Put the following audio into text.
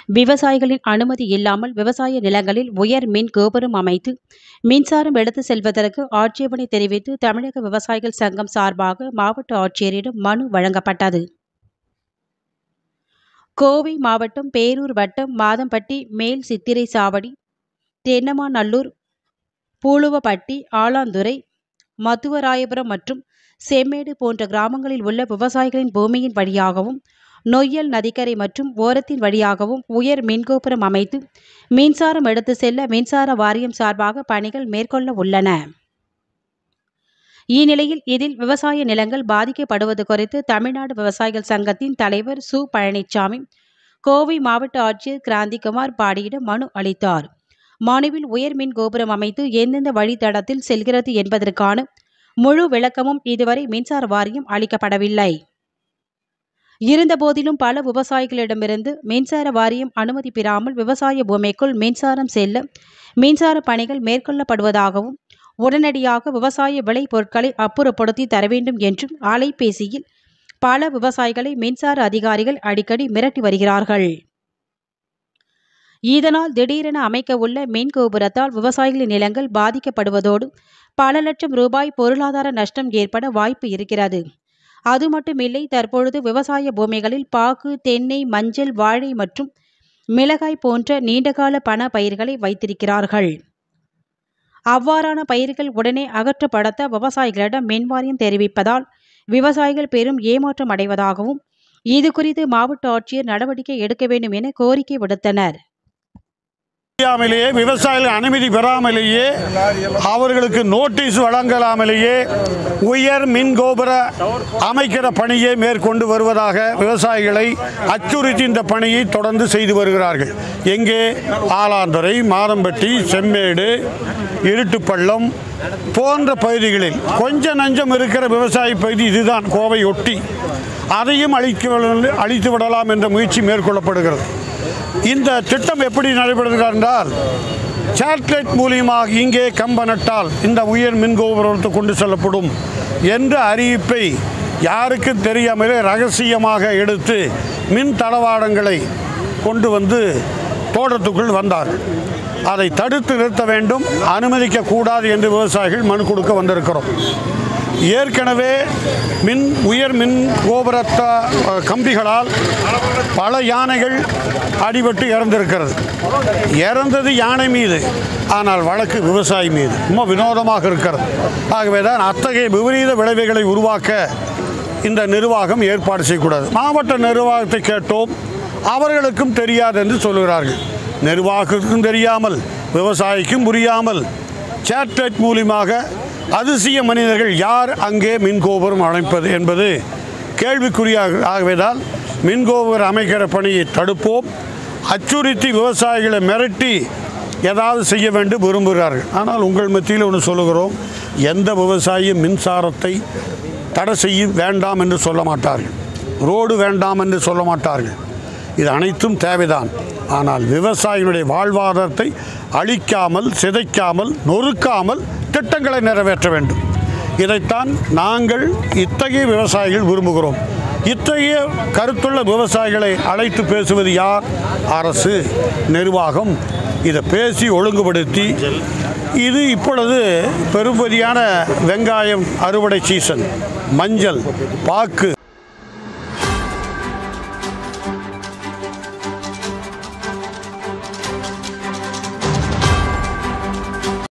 விவசாயிகளின் அனுமதி இல்லாமல் விவசாய நிலங்களில் உயர் மின் கோபுரம் அமைத்து மின்சாரம் எடுத்து செல்வதற்கு ஆட்சேபனை தெரிவித்து தமிழக விவசாயிகள் சங்கம் சார்பாக மாவட்ட ஆட்சியரிடம் மனு வழங்கப்பட்டது. கோவை மாவட்டம் பேரூர் வட்டம் மாதம்பட்டி, மேல் சித்திரை சாவடி, தென்னமாநல்லூர், பூலுவப்பட்டி, ஆலாந்துறை, மத்துவராயபுரம் மற்றும் செம்மேடு போன்ற கிராமங்களில் உள்ள விவசாயிகளின் பூமியின் வழியாகவும் நொய்யல் நதிக்கரை மற்றும் ஓரத்தின் வழியாகவும் உயர் மின்கோபுரம் அமைத்து மின்சாரம் எடுத்து செல்ல மின்சார வாரியம் சார்பாக பணிகள் மேற்கொள்ள உள்ளன. இந்நிலையில் இதில் விவசாய நிலங்கள் பாதிக்கப்படுவது குறித்து தமிழ்நாடு விவசாயிகள் சங்கத்தின் தலைவர் சு. பழனிசாமி கோவை மாவட்ட ஆட்சியர் கிராந்திகுமார் பாடியிடம் மனு அளித்தார். மனுவில் உயர் மின் கோபுரம் அமைத்து எந்தெந்த வழித்தடத்தில் செல்கிறது என்பதற்கான முழு விளக்கமும் இதுவரை மின்சார வாரியம் அளிக்கப்படவில்லை. இருந்தபோதிலும் பல விவசாயிகளிடமிருந்து மின்சார வாரியம் அனுமதி பெறாமல் விவசாய பூமிக்குள் மின்சாரம் செல்ல மின்சார பணிகள் மேற்கொள்ளப்படுவதாகவும் உடனடியாக விவசாய விளை பொருட்களை அப்புறப்படுத்தி தர வேண்டும் என்றும் அலைபேசியில் பல விவசாயிகளை மின்சார அதிகாரிகள் அடிக்கடி மிரட்டி வருகிறார்கள். இதனால் திடீரென அமைக்க உள்ள மின் கோபுரத்தால் விவசாயிகளின் நிலங்கள் பாதிக்கப்படுவதோடு பல லட்சம் ரூபாய் பொருளாதார நஷ்டம் ஏற்பட வாய்ப்பு இருக்கிறது. அது மட்டுமில்லை, தற்பொழுது விவசாய பூமிகளில் பாக்கு, தென்னை, மஞ்சள், வாழை மற்றும் மிளகாய் போன்ற நீண்டகால பண பயிர்களை வைத்திருக்கிறார்கள். அவ்வாறான பயிர்கள் உடனே அகற்றப்படுத்த விவசாயிகளிடம் மின்வாரியம் தெரிவிப்பதால் விவசாயிகள் பெரும் ஏமாற்றம் அடைவதாகவும் இதுகுறித்து மாவட்ட ஆட்சியர் நடவடிக்கை எடுக்க வேண்டும் என கோரிக்கை விடுத்தனர். விவசாயிகள் அனுமதி பெறாமலேயே அவர்களுக்கு நோட்டீஸ் வழங்கலாமலேயே உயர் மின் கோபுர அமைக்கிற பணியை மேற்கொண்டு வருவதாக விவசாயிகளை அச்சுறுத்தி இந்த பணியை தொடர்ந்து செய்து வருகிறார்கள். எங்கே? ஆலாந்துறை, மாதம்பட்டி, செம்மேடு, இருட்டுப்பள்ளம் போன்ற பகுதிகளில் கொஞ்சம் நஞ்சம் இருக்கிற விவசாய பகுதி இதுதான், கோவை ஒட்டி. அதையும் அழித்து விடலாம் என்ற முயற்சி மேற்கொள்ளப்படுகிறது. இந்த திட்டம் எப்படி நடைபெறுகிறது என்றால், சேட்டலைட் மூலியமாக இங்கே கம்ப நட்டால் இந்த உயர் மின் கோபுரத்தை கொண்டு செல்லப்படும் என்ற அறிவிப்பை யாருக்கும் தெரியாமலே ரகசியமாக எடுத்து மின் தளவாடங்களை கொண்டு வந்து தோட்டத்துக்குள் வந்தார்கள். அதை தடுத்து நிறுத்த வேண்டும், அனுமதிக்கக்கூடாது என்று விவசாயிகள் மனு கொடுக்க வந்திருக்கிறோம். ஏற்கனவே உயர் மின் கோபுர கம்பிகளால் பல யானைகள் அடிபட்டு இறந்திருக்கிறது. இறந்தது யானை மீது, ஆனால் வழக்கு விவசாயி மீது. ரொம்ப வினோதமாக இருக்கிறது. ஆகவே தான் அத்தகைய விபரீத விளைவுகளை உருவாக்க இந்த நிர்வாகம் ஏற்பாடு செய்யக்கூடாது. மாவட்ட நிர்வாகத்தை கேட்டோம், அவர்களுக்கும் தெரியாது என்று சொல்கிறார்கள். நிர்வாகத்துக்கும் தெரியாமல், விவசாயிக்கும் புரியாமல், சேட்டலைட் மூலியமாக அதிசய மனிதர்கள் யார் அங்கே மின்கோபுரம் அமைப்பது என்பது கேள்விக்குறியாக. ஆகவேதான் மின்கோபுரம் அமைக்கிற பணியை தடுப்போம். அச்சுறுத்தி விவசாயிகளை மிரட்டி ஏதாவது செய்ய வேண்டும் விரும்புகிறார்கள். ஆனால் உங்கள் மத்தியில் ஒன்று சொல்லுகிறோம், எந்த விவசாயியும் மின்சாரத்தை தடை செய்ய வேண்டாம் என்று சொல்ல மாட்டார்கள், ரோடு வேண்டாம் என்று சொல்ல மாட்டார்கள். இது அனைத்தும் தேவைதான். ஆனால் விவசாயிகளுடைய வாழ்வாதாரத்தை அழிக்காமல், சிதைக்காமல், நொறுக்காமல் திட்டங்களை நிறைவேற்ற வேண்டும். இதைத்தான் நாங்கள் இத்தகைய விவசாயிகள் விரும்புகிறோம். இத்தகைய கருத்துள்ள விவசாயிகளை அழைத்து பேசுவது யார்? அரசு, நிர்வாகம். இதை பேசி ஒழுங்குபடுத்தி, இது இப்பொழுது பெரும்படியான வெங்காயம் அறுவடை சீசன், மஞ்சள், பாக்கு